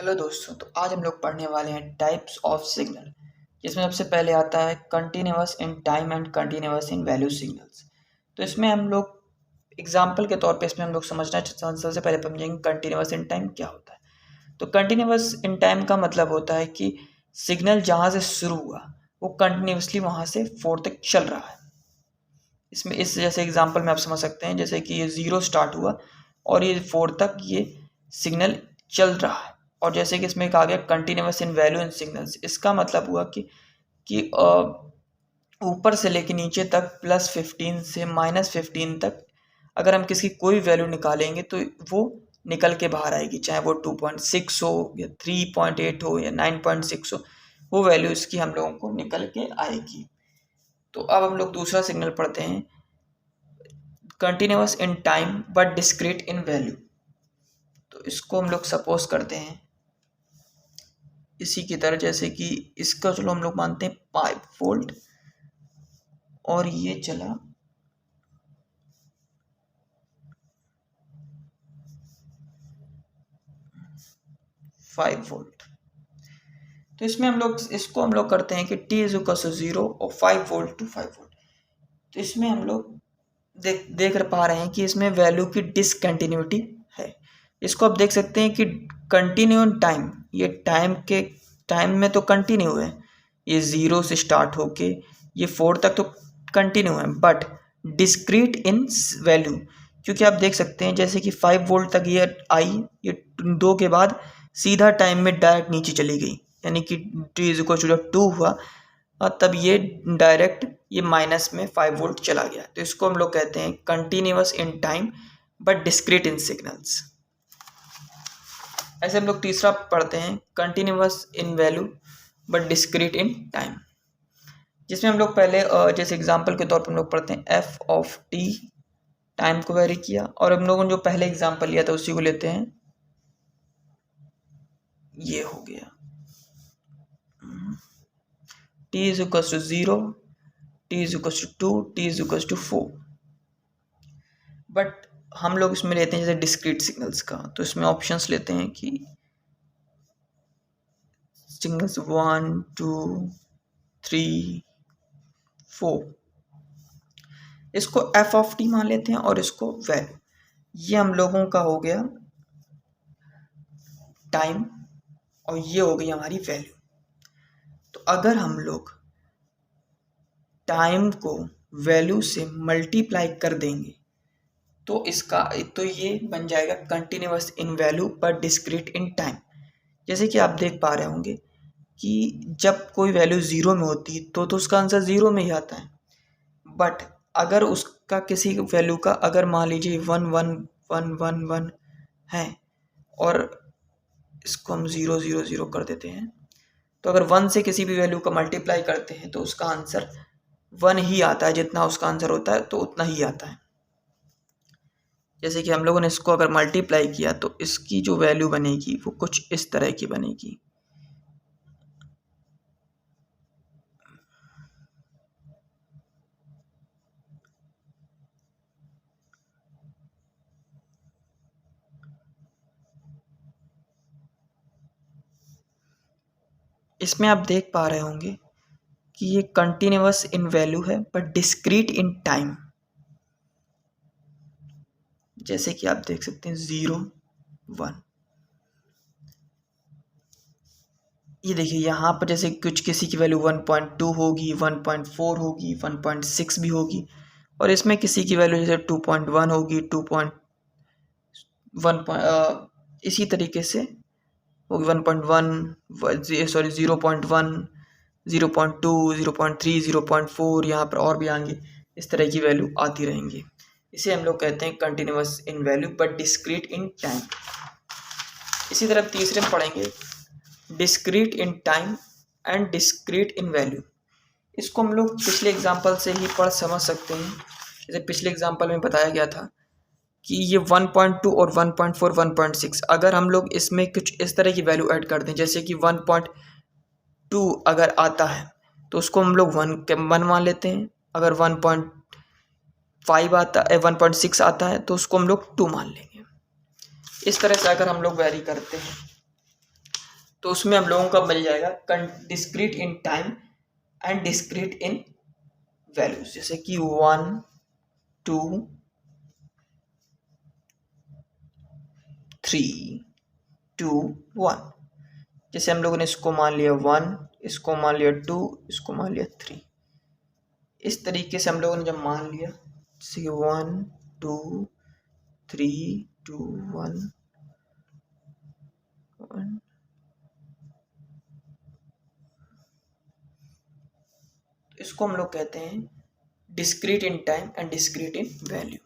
Hello दोस्तों, तो आज हम लोग पढ़ने वाले हैं टाइप्स ऑफ सिग्नल, जिसमें सबसे पहले आता है continuous in time and continuous in value signals. तो इसमें हम लोग एग्जांपल के तौर पे इसमें हम लोग सबसे पहले समझेंगे कंटिन्यूअस इन टाइम क्या होता है। तो कंटिन्यूअस इन टाइम का मतलब होता है कि सिग्नल जहाँ से शुरू हुआ वो कंटिन्यूसली वहाँ से 4 तक चल रहा है। इसमें इस जैसे एग्जांपल में आप समझ सकते हैं, जैसे कि ये 0 स्टार्ट हुआ और ये 4 तक ये सिग्नल चल रहा है। और जैसे कि इसमें कहा गया continuous in value in signals, इसका मतलब हुआ कि ऊपर से लेके नीचे तक +15 से -15 तक अगर हम किसी कोई वैल्यू निकालेंगे तो वो निकल के बाहर आएगी, चाहे वो 2.6 हो या 3.8 हो या 9.6 हो, वो वैल्यू इसकी हम लोगों को निकल के आएगी। तो अब हम लोग दूसरा सिग्नल पढ़ते हैं, continuous in time but discrete in value. तो इसको हम लोग सपोज करते हैं इसी की तरह, जैसे कि इसका चलो हम लोग मानते हैं 5 वोल्ट और ये चला 5 वोल्ट। तो इसमें हम लोग करते हैं कि t इज इक्वल टू 0 और 5 वोल्ट टू 5 वोल्ट। तो इसमें हम लोग देख पा रहे हैं कि इसमें वैल्यू की डिसकंटिन्यूटी है। इसको आप देख सकते हैं कि कंटिन्यू टाइम, ये टाइम में तो कंटिन्यू है, ये 0 से स्टार्ट होके ये 4 तक तो कंटिन्यू है, बट डिस्क्रीट इन वैल्यू, क्योंकि आप देख सकते हैं जैसे कि 5 वोल्ट तक ये आई, ये 2 के बाद सीधा टाइम में डायरेक्ट नीचे चली गई, यानी कि t इज इक्वल टू 2 हुआ और तब ये डायरेक्ट ये माइनस में 5 वोल्ट चला गया। तो इसको हम लोग कहते हैं continuous in time but discrete in signals. ऐसे हम लोग तीसरा पढ़ते हैं continuous in value but discrete in time, जिसमें हम लोग पहले जैसे एग्जांपल के तौर पर हम लोग पढ़ते हैं एफ ऑफ टी, टाइम को वेरी किया, और हम लोगों ने जो पहले एग्जांपल लिया था उसी को लेते हैं, ये हो गया t is equal to 0, t is equal to 2, t is equal to 4। But हम लोग इसमें लेते हैं जैसे डिस्क्रीट सिग्नल्स का, तो इसमें ऑप्शंस लेते हैं कि सिग्नल्स 1 2 3 4, इसको एफ ऑफ टी मान लेते हैं और इसको वैल्यू, ये हम लोगों का हो गया टाइम और ये हो गई हमारी वैल्यू। तो अगर हम लोग टाइम को वैल्यू से मल्टीप्लाई कर देंगे तो ये बन जाएगा कंटिन्यूअस इन वैल्यू पर डिस्क्रीट इन टाइम। जैसे कि आप देख पा रहे होंगे कि जब कोई वैल्यू 0 में होती है तो उसका आंसर 0 में ही आता है, बट अगर उसका किसी वैल्यू का अगर मान लीजिए 1 1 1 1 1 है और इसको हम 0 0 0 कर देते हैं, तो अगर 1 से किसी भी वैल्यू का मल्टीप्लाई करते हैं तो उसका आंसर 1 ही आता है, जितना उसका आंसर होता है तो उतना ही आता है। जैसे कि हम लोगों ने इसको अगर मल्टीप्लाई किया तो इसकी जो वैल्यू बनेगी वो कुछ इस तरह की बनेगी। इसमें आप देख पा रहे होंगे कि ये कंटिन्यूअस इन वैल्यू है बट डिस्क्रीट इन टाइम। जैसे कि आप देख सकते हैं 0 1, ये देखिए यहाँ पर जैसे कुछ किसी की वैल्यू 1.2 होगी, 1.4 होगी, 1.6 भी होगी, और इसमें किसी की वैल्यू जैसे 2.1 होगी, 2.1 इसी तरीके से होगी, 1.1 सॉरी 0.1 0.2 0.3 0.4, यहाँ पर और भी आएंगे, इस तरह की वैल्यू आती रहेंगी। इसे हम लोग कहते हैं continuous in value but discrete in time. इसी तरह तीसरे में पढ़ेंगे discrete in time and discrete in value. इसको हम लोग पिछले एग्जाम्पल से ही पढ़ समझ सकते हैं। जैसे पिछले एग्जाम्पल में बताया गया था कि ये 1.2 और 1.4 1.6, अगर हम लोग इसमें कुछ इस तरह की वैल्यू ऐड कर दें, जैसे कि 1.2 अगर आता है तो उसको हम लोग 1 मान लेते हैं, अगर 1.5 आता है 1.6 आता है तो उसको हम लोग 2 मान लेंगे। इस तरह से अगर हम लोग वैरी करते हैं तो उसमें हम लोगों का मिल जाएगा discrete in time and discrete in values, जैसे कि 1 2 3 2 1। जैसे हम लोगों ने इसको मान लिया 1, इसको मान लिया 2, इसको मान लिया 3। इस तरीके से हम लोगों ने जब मान लिया, जैसे 1 2 3 2 1 1, इसको हम लोग कहते हैं discrete in time and discrete in value.